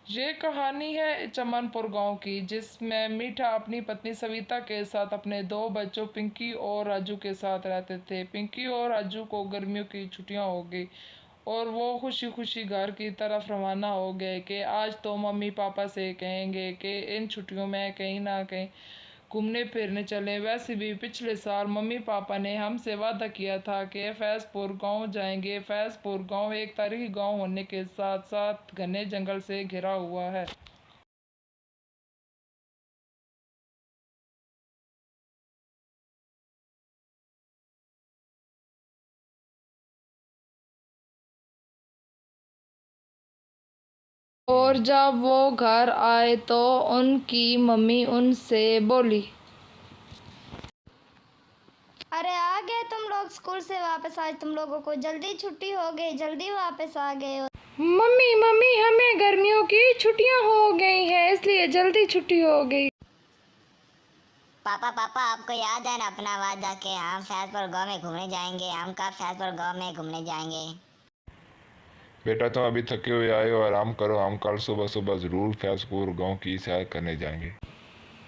ये कहानी है चमनपुर गांव की, जिसमें मीठा अपनी पत्नी सविता के साथ अपने दो बच्चों पिंकी और राजू के साथ रहते थे। पिंकी और राजू को गर्मियों की छुट्टियां हो गई और वो खुशी खुशी घर की तरफ रवाना हो गए कि आज तो मम्मी पापा से कहेंगे कि इन छुट्टियों में कहीं ना कहीं घूमने फिरने चले। वैसे भी पिछले साल मम्मी पापा ने हमसे वादा किया था कि फैजपुर गांव जाएंगे। फैजपुर गांव एक तारीखी गांव होने के साथ साथ घने जंगल से घिरा हुआ है। और जब वो घर आए तो उनकी मम्मी उनसे बोली, अरे आ गए तुम लोग स्कूल से वापस। आज तुम लोगों को जल्दी छुट्टी हो गई, जल्दी वापस आ गए हो। मम्मी मम्मी हमें गर्मियों की छुट्टियां हो गई हैं, इसलिए जल्दी छुट्टी हो गई। पापा पापा आपको याद है ना अपना वादा कि हम फैजपुर गांव में घूमने जाएंगे। हम कब फैजपुर गांव में घूमने जाएंगे? बेटा तुम अभी थके हुए आए हो, आराम करो। हम कल सुबह सुबह ज़रूर फैजपुर गांव की सैर करने जाएंगे।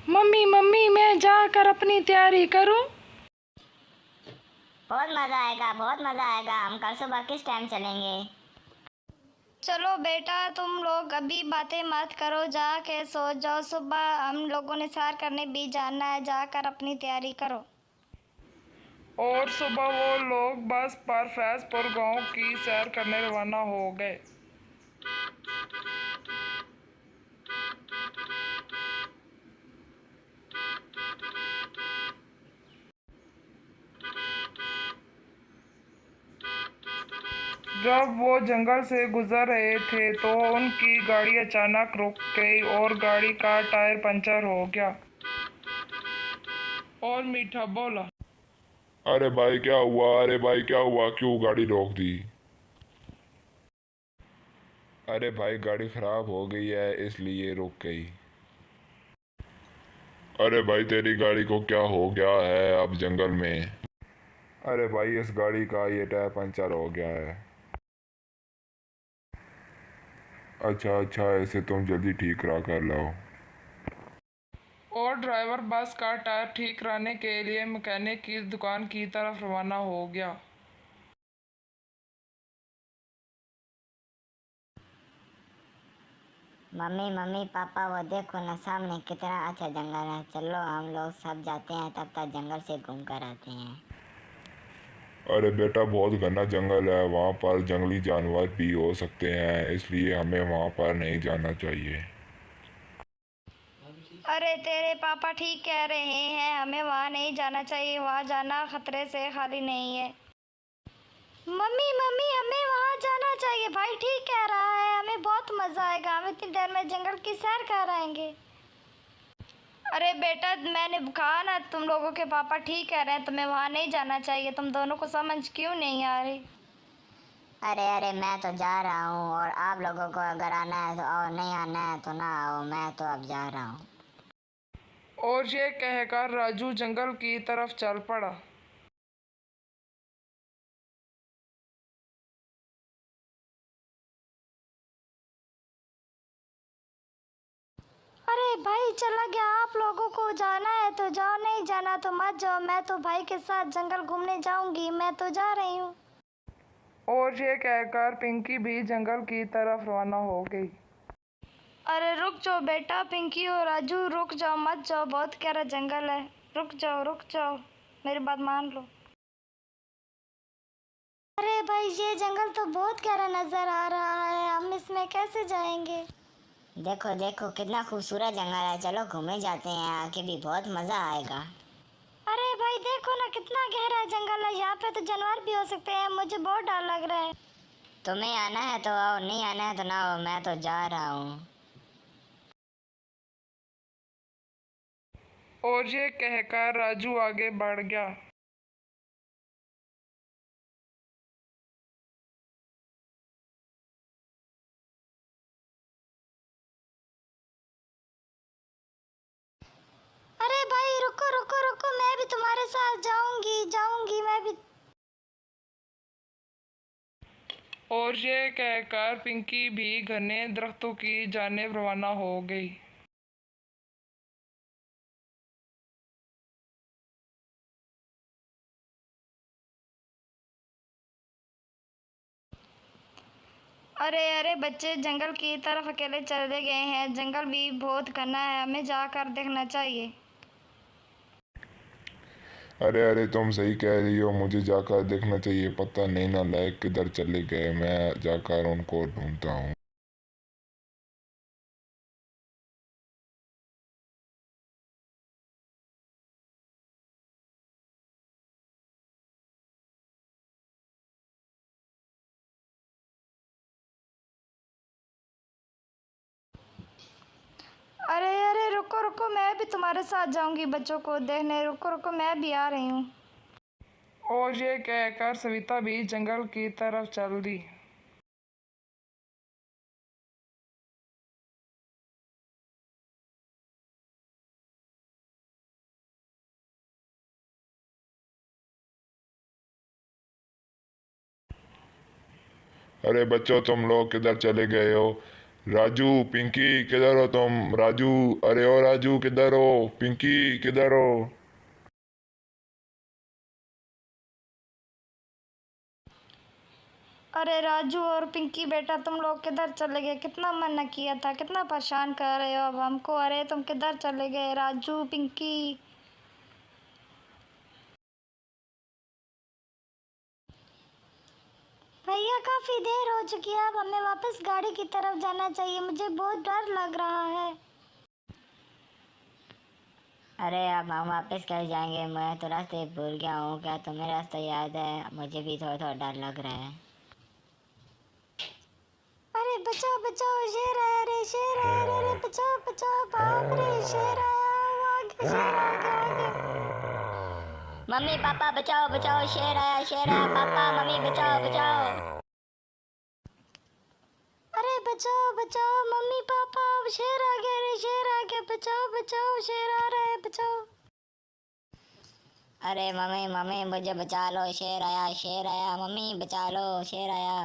मम्मी मम्मी मैं जाकर अपनी तैयारी करूं? बहुत मज़ा आएगा, बहुत मज़ा आएगा। हम कल सुबह किस टाइम चलेंगे? चलो बेटा तुम लोग अभी बातें मत करो, जाके सो जाओ। सुबह हम लोगों ने सैर करने भी जाना है, जाकर अपनी तैयारी करो। और सुबह वो लोग बस पर फैजपुर गांव की सैर करने रवाना हो गए। जब वो जंगल से गुजर रहे थे तो उनकी गाड़ी अचानक रुक गई और गाड़ी का टायर पंचर हो गया। और मीठा बोला, अरे भाई क्या हुआ? अरे भाई क्या हुआ? क्यों गाड़ी रोक दी? अरे भाई गाड़ी खराब हो गई है इसलिए रुक गई। अरे भाई तेरी गाड़ी को क्या हो गया है अब जंगल में? अरे भाई इस गाड़ी का ये टायर पंचर हो गया है। अच्छा अच्छा, ऐसे तुम जल्दी ठीक करा कर लाओ। और ड्राइवर बस का टायर ठीक कराने के लिए मैकेनिक की दुकान की तरफ रवाना हो गया। मम्मी मम्मी पापा वो देखो ना सामने कितना अच्छा जंगल है। चलो हम लोग सब जाते हैं, तब तक जंगल से घूम कर आते हैं। अरे बेटा बहुत घना जंगल है, वहाँ पर जंगली जानवर भी हो सकते हैं, इसलिए हमें वहाँ पर नहीं जाना चाहिए। अरे तेरे पापा ठीक कह रहे हैं, हमें वहाँ नहीं जाना चाहिए। वहाँ जाना खतरे से खाली नहीं है। मम्मी मम्मी हमें वहाँ जाना चाहिए, भाई ठीक कह रहा है। हमें बहुत मज़ा आएगा, हम इतनी देर में जंगल की सैर कराएंगे। अरे बेटा मैंने कहा ना, तुम लोगों के पापा ठीक कह रहे हैं, तुम्हें वहाँ नहीं जाना चाहिए। तुम दोनों को समझ क्यों नहीं आ रही? अरे अरे मैं तो जा रहा हूँ, और आप लोगों को अगर आना है तो आओ, नहीं आना है तो ना आओ। मैं तो अब जा रहा हूँ। और ये कहकर राजू जंगल की तरफ चल पड़ा। अरे भाई चला गया। आप लोगों को जाना है तो जाओ, नहीं जाना तो मत जाओ। मैं तो भाई के साथ जंगल घूमने जाऊंगी, मैं तो जा रही हूँ। और ये कहकर पिंकी भी जंगल की तरफ रवाना हो गई। अरे रुक जाओ बेटा, पिंकी और राजू रुक जाओ, मत जाओ, बहुत गहरा जंगल है। रुक जाओ, मेरी बात मान लो। अरे भाई ये जंगल तो बहुत गहरा नजर आ रहा है, हम इसमें कैसे जाएंगे? देखो देखो कितना खूबसूरत जंगल है। चलो घूमने जाते हैं, आके भी बहुत मज़ा आएगा। अरे भाई देखो ना कितना गहरा जंगल है, यहाँ पे तो जानवर भी हो सकते हैं। मुझे बहुत डर लग रहा है। तुम्हें आना है तो आओ, नहीं आना है तो ना आओ। मैं तो जा रहा हूँ। और ये कहकर राजू आगे बढ़ गया। अरे भाई रुको रुको रुको, मैं भी तुम्हारे साथ जाऊंगी जाऊंगी मैं भी। और ये कहकर पिंकी भी घने दरख्तों की जानिब रवाना हो गई। अरे अरे बच्चे जंगल की तरफ अकेले चले गए हैं। जंगल भी बहुत घना है, हमें जाकर देखना चाहिए। अरे अरे तुम सही कह रही हो, मुझे जाकर देखना चाहिए। पता नहीं नालायक किधर चले गए, मैं जाकर उनको ढूंढता हूँ। अरे अरे रुको रुको, मैं भी तुम्हारे साथ जाऊंगी बच्चों को देखने। रुको रुको, मैं भी आ रही हूँ। और ये कहकर सविता भी जंगल की तरफ चल दी। अरे बच्चों, तुम लोग किधर चले गए हो? राजू, पिंकी, किधर हो तुम? राजू, अरे ओ राजू, किधर हो? पिंकी, किधर हो? अरे राजू और पिंकी बेटा, तुम लोग किधर चले गए? कितना मना किया था, कितना परेशान कर रहे हो अब हमको। अरे तुम किधर चले गए राजू पिंकी? भैया काफी देर हो चुकी है, अब हमें वापस गाड़ी की तरफ जाना चाहिए। मुझे बहुत डर लग रहा है। अरे अब हम वापस कैसे जाएंगे? मैं तो रास्ते भूल गया हूँ। क्या तुम्हें रास्ता याद है? मुझे भी थोड़ा थोड़ा डर लग रहा है। अरे बचाओ बचाओ, शेर आया रे, शेर आया रे, अरे बचाओ बचाओ, बाप रे शेर आया, वो आगे शेर आ गया आगे। मम्मी पापा बचाओ बचाओ, शेर आया, शेर आया। पापा मम्मी बचाओ बचाओ। अरे बचाओ बचाओ मम्मी पापा, शेर आ गया रे, शेर आ गया, बचाओ बचाओ, शेर आ रहा है, बचाओ। अरे मम्मी मम्मी मुझे बचा लो, शेर आया, शेर आया। मम्मी बचा लो, शेर आया।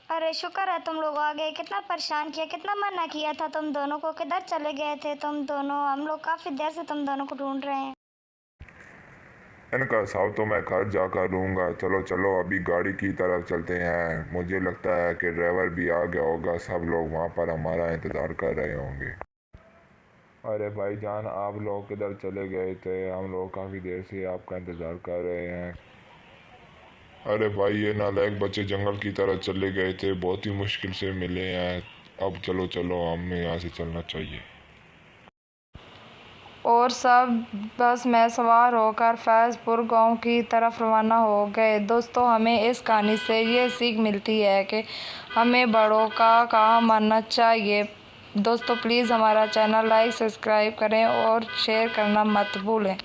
अरे शुक्र है तुम लोग आ गए। कितना परेशान किया, कितना मना किया था तुम दोनों को। किधर चले गए थे तुम दोनों? हम लोग काफी देर से तुम दोनों को ढूंढ रहे हैं। इनका हिसाब तो मैं घर जाकर लूँगा। चलो चलो, अभी गाड़ी की तरफ चलते हैं। मुझे लगता है कि ड्राइवर भी आ गया होगा। सब लोग वहाँ पर हमारा इंतज़ार कर रहे होंगे। अरे भाईजान, आप लोग किधर चले गए थे? हम लोग काफ़ी देर से आपका इंतज़ार कर रहे हैं। अरे भाई, ये नालायक बच्चे जंगल की तरफ चले गए थे, बहुत ही मुश्किल से मिले हैं। अब चलो चलो, हमें यहाँ से चलना चाहिए। और सब बस में सवार होकर फैज़पुर गांव की तरफ रवाना हो गए। दोस्तों, हमें इस कहानी से ये सीख मिलती है कि हमें बड़ों का काम मानना चाहिए। दोस्तों, प्लीज़ हमारा चैनल लाइक सब्सक्राइब करें और शेयर करना मत भूलें।